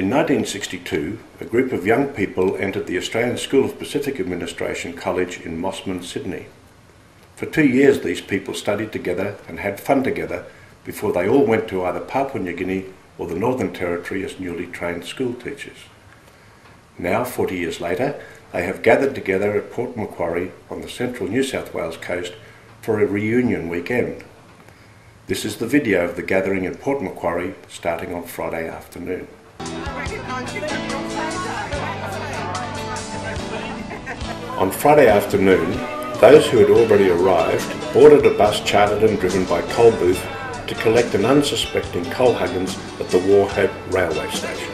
In 1962, a group of young people entered the Australian School of Pacific Administration College in Mosman, Sydney. For 2 years these people studied together and had fun together before they all went to either Papua New Guinea or the Northern Territory as newly trained school teachers. Now, 40 years later, they have gathered together at Port Macquarie on the central New South Wales coast for a reunion weekend. This is the video of the gathering in Port Macquarie starting on Friday afternoon. On Friday afternoon, those who had already arrived boarded a bus chartered and driven by Coal Booth to collect an unsuspecting coal huggins at the Warhope railway station.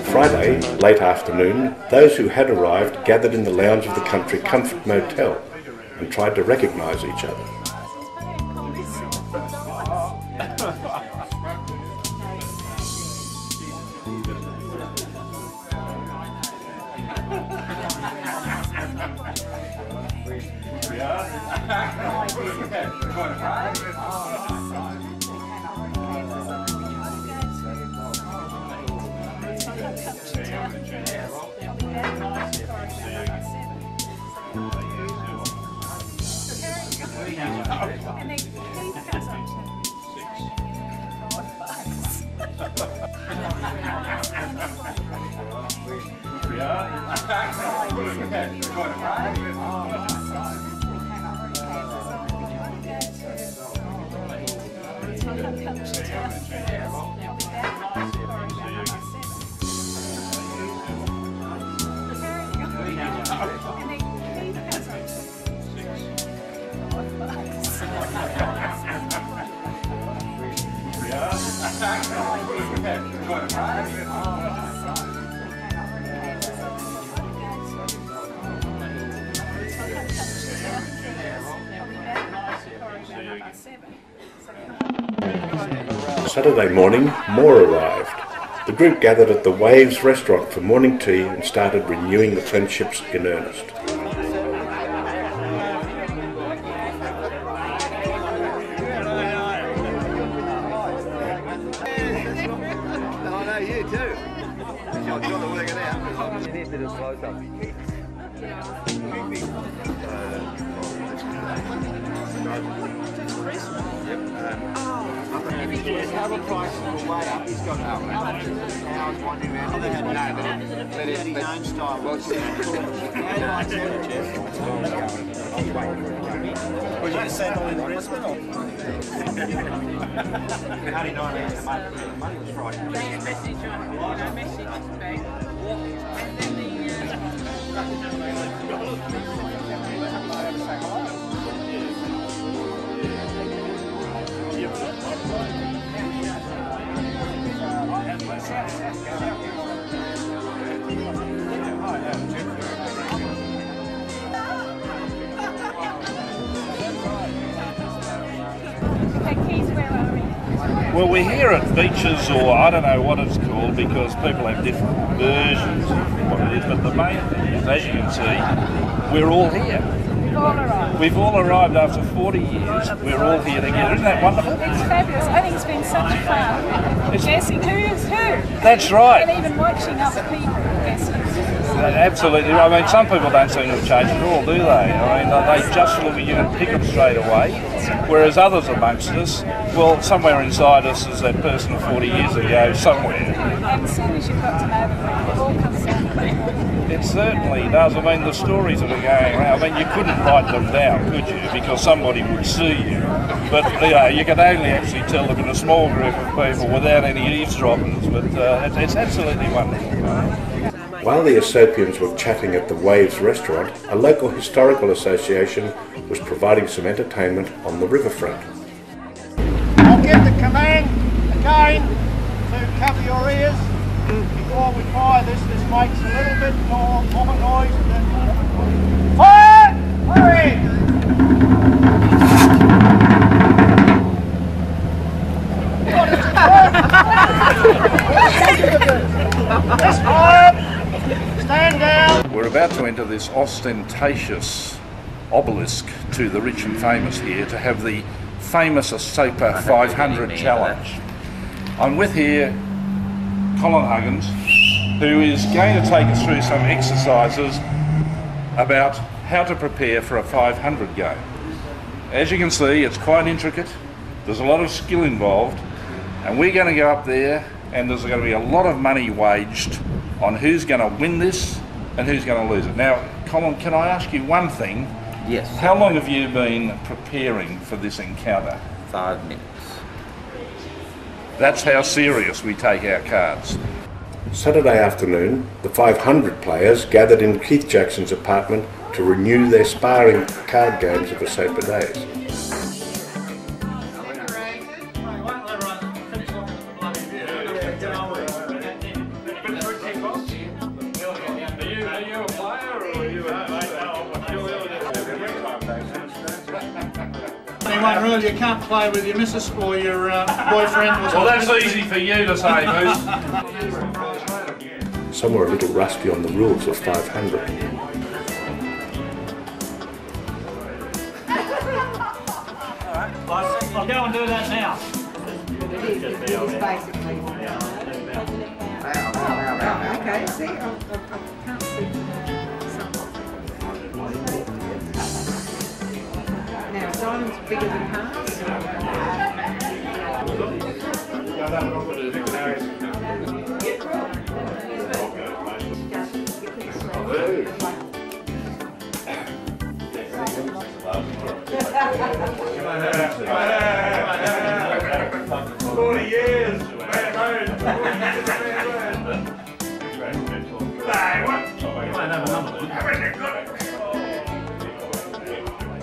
Friday, late afternoon, those who had arrived gathered in the lounge of the Country Comfort Motel and tried to recognise each other. Saturday morning, more arrived. The group gathered at the Waves restaurant for morning tea and started renewing the friendships in earnest. I know you too. I've got to work it out. This bit is close up. Cover prices were way up. He's got now I was wondering around. No, but it's his own style. Was you settle in Brisbane or? Only 9 hours a month. The money was right. Message back. And then Well, we're here at Beaches, or I don't know what it's called because people have different versions of what it is, but the main thing is, as you can see, we're all here. We've all arrived after 40 years. We're all here together. Isn't that wonderful? It's fabulous. I think it's been such fun. Guessing who is who. That's right. And even watching other people guess who's who. Absolutely. I mean, some people don't seem to have changed at all, do they? I mean, they just look at you and pick them straight away. Whereas others amongst us, well, somewhere inside us is that person of 40 years ago, somewhere. And as soon as you've got to know them, it all comes down. It certainly does. I mean, the stories that are going around, I mean, you couldn't write them down, could you? Because somebody would see you. But, you know, you could only actually tell them in a small group of people without any eavesdroppers. But it's absolutely wonderful. While the ASOPians were chatting at the Waves restaurant, a local historical association was providing some entertainment on the riverfront. I'll give the command again to cover your ears before we fire this. This makes a little bit more noise. Fire! Hurry! This fire! Stand down! We're about to enter this ostentatious obelisk to the rich and famous here to have the famous ASOPA 500 challenge. I'm with here Colin Huggins, who is going to take us through some exercises about how to prepare for a 500 go. As you can see, it's quite intricate, there's a lot of skill involved, and we're going to go up there and there's going to be a lot of money waged on who's going to win this and who's going to lose it. Now, Colin, can I ask you one thing? Yes. How long have you been preparing for this encounter? 5 minutes. That's how serious we take our cards. Saturday afternoon, the 500 players gathered in Keith Jackson's apartment to renew their sparring card games of ASOPA days. Anyone rule you can't play with your missus or your boyfriend? Well, that's easy for you to say, Moose. Some were a little rusty on the rules of 500. I'll go and do that now. It is basically. Okay, see, I can't see some. Now, diamond's bigger than hearts.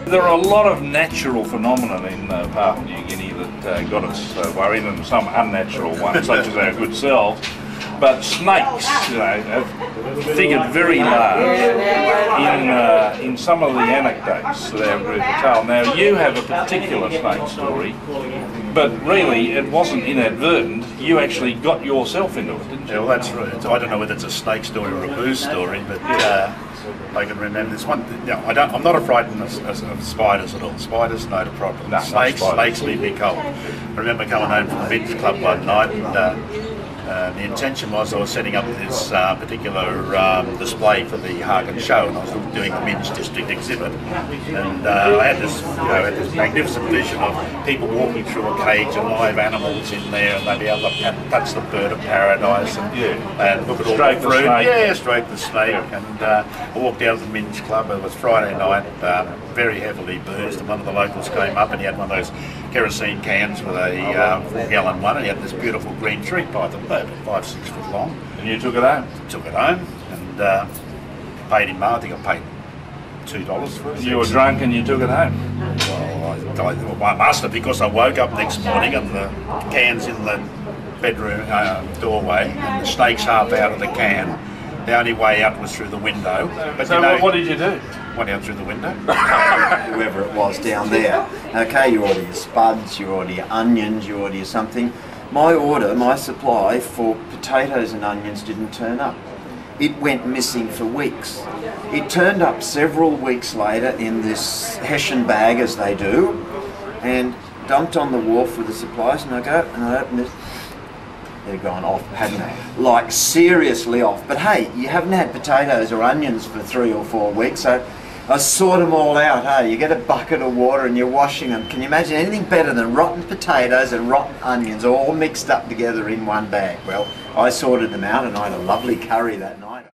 There are a lot of natural phenomena in Papua New Guinea that got us worried, and some unnatural ones, such as our good selves. But snakes, you know, have figured very large in some of the anecdotes that our group have told. Now, you have a particular snake story, but really it wasn't inadvertent. You actually got yourself into it, didn't you? Yeah, well, that's right. I don't know whether it's a snake story or a booze story, but I can remember this one. You know, I'm not afraid of spiders at all. Spiders, no problem. No, snakes leave me cold. I remember coming home from the men's club one night, and the intention was I was setting up this particular display for the Hagen show, and I was doing the men's district exhibit. And I had this, this magnificent vision of people walking through a cage and live animals in there, and they'd be able to touch the bird of paradise and look at all the fruit. Yeah, stroke the snake. And I walked out of the men's club. It was Friday night, very heavily boozed, and one of the locals came up and he had one of those kerosene cans with a 4-gallon one, and he had this beautiful green tree python, about 5-6 foot long. And you took it home? Took it home and paid him. I think I paid $2 for it. You were drunk and you took it home? Well, I must have, because I woke up next morning and the can's in the bedroom doorway and the snake's half out of the can. The only way out was through the window. But so what did you do? Went out through the window. Whoever it was down there. Okay, you order your spuds, you order your onions, you order your something. My supply for potatoes and onions didn't turn up. It went missing for weeks. It turned up several weeks later in this Hessian bag, as they do, and dumped on the wharf with the supplies, and I go and I open it. They're gone off, hadn't they? Like seriously off. But hey, you haven't had potatoes or onions for 3 or 4 weeks, so I sort them all out, hey? You get a bucket of water and you're washing them. Can you imagine anything better than rotten potatoes and rotten onions all mixed up together in one bag? Well, I sorted them out and I had a lovely curry that night.